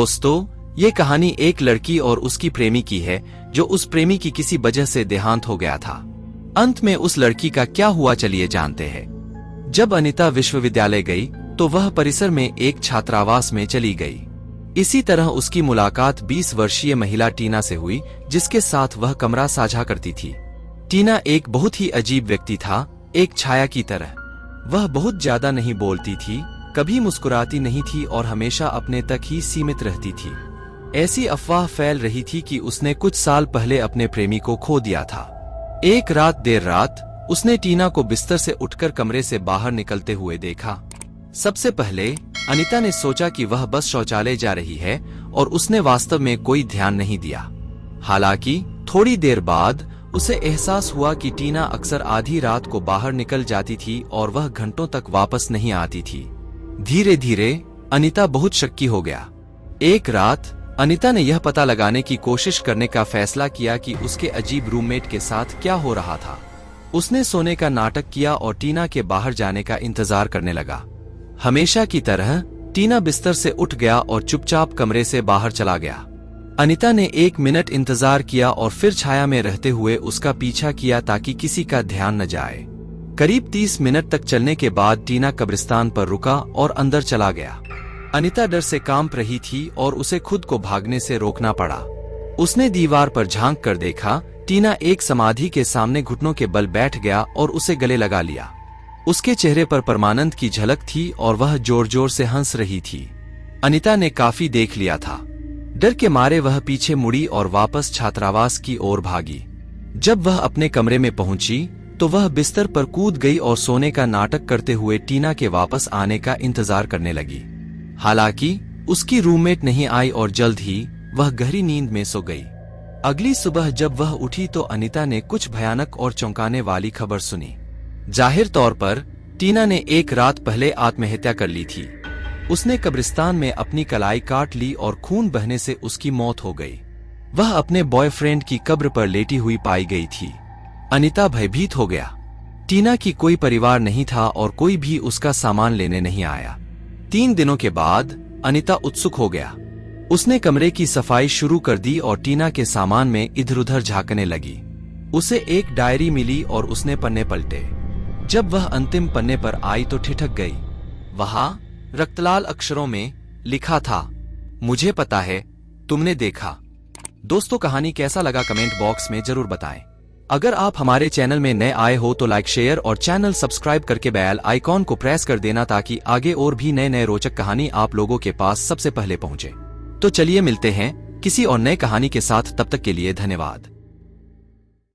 दोस्तों, ये कहानी एक लड़की और उसकी प्रेमी की है, जो उस प्रेमी की किसी वजह से देहांत हो गया था। अंत में उस लड़की का क्या हुआ चलिए जानते हैं। जब अनीता विश्वविद्यालय गई तो वह परिसर में एक छात्रावास में चली गई। इसी तरह उसकी मुलाकात 20 वर्षीय महिला टीना से हुई, जिसके साथ वह कमरा साझा करती थी। टीना एक बहुत ही अजीब व्यक्ति था, एक छाया की तरह। वह बहुत ज्यादा नहीं बोलती थी, कभी मुस्कुराती नहीं थी और हमेशा अपने तक ही सीमित रहती थी। ऐसी अफवाह फैल रही थी कि उसने कुछ साल पहले अपने प्रेमी को खो दिया था। एक रात देर रात उसने टीना को बिस्तर से उठकर कमरे से बाहर निकलते हुए देखा। सबसे पहले अनीता ने सोचा कि वह बस शौचालय जा रही है और उसने वास्तव में कोई ध्यान नहीं दिया। हालांकि थोड़ी देर बाद उसे एहसास हुआ कि टीना अक्सर आधी रात को बाहर निकल जाती थी और वह घंटों तक वापस नहीं आती थी। धीरे धीरे अनीता बहुत शक्की हो गया। एक रात अनीता ने यह पता लगाने की कोशिश करने का फैसला किया कि उसके अजीब रूममेट के साथ क्या हो रहा था। उसने सोने का नाटक किया और टीना के बाहर जाने का इंतजार करने लगा। हमेशा की तरह टीना बिस्तर से उठ गया और चुपचाप कमरे से बाहर चला गया। अनीता ने 1 मिनट इंतजार किया और फिर छाया में रहते हुए उसका पीछा किया ताकि किसी का ध्यान न जाए। करीब 30 मिनट तक चलने के बाद टीना कब्रिस्तान पर रुका और अंदर चला गया। अनीता डर से कांप रही थी और उसे खुद को भागने से रोकना पड़ा। उसने दीवार पर झांक कर देखा, टीना एक समाधि के सामने घुटनों के बल बैठ गया और उसे गले लगा लिया। उसके चेहरे पर परमानंद की झलक थी और वह जोर जोर से हंस रही थी। अनीता ने काफी देख लिया था। डर के मारे वह पीछे मुड़ी और वापस छात्रावास की ओर भागी। जब वह अपने कमरे में पहुंची तो वह बिस्तर पर कूद गई और सोने का नाटक करते हुए टीना के वापस आने का इंतजार करने लगी। हालांकि उसकी रूममेट नहीं आई और जल्द ही वह गहरी नींद में सो गई। अगली सुबह जब वह उठी तो अनीता ने कुछ भयानक और चौंकाने वाली खबर सुनी। जाहिर तौर पर टीना ने एक रात पहले आत्महत्या कर ली थी। उसने कब्रिस्तान में अपनी कलाई काट ली और खून बहने से उसकी मौत हो गई। वह अपने बॉयफ्रेंड की कब्र पर लेटी हुई पाई गई थी। अनीता भयभीत हो गया। टीना की कोई परिवार नहीं था और कोई भी उसका सामान लेने नहीं आया। 3 दिनों के बाद अनीता उत्सुक हो गया। उसने कमरे की सफाई शुरू कर दी और टीना के सामान में इधर-उधर झांकने लगी। उसे एक डायरी मिली और उसने पन्ने पलटे। जब वह अंतिम पन्ने पर आई तो ठिठक गई। वहां रक्तलाल अक्षरों में लिखा था, मुझे पता है, तुमने देखा। दोस्तों, कहानी कैसा लगा कमेंट बॉक्स में जरूर बताएं। अगर आप हमारे चैनल में नए आए हो तो लाइक, शेयर और चैनल सब्सक्राइब करके बेल आइकॉन को प्रेस कर देना ताकि आगे और भी नए रोचक कहानी आप लोगों के पास सबसे पहले पहुंचे। तो चलिए मिलते हैं किसी और नए कहानी के साथ, तब तक के लिए धन्यवाद।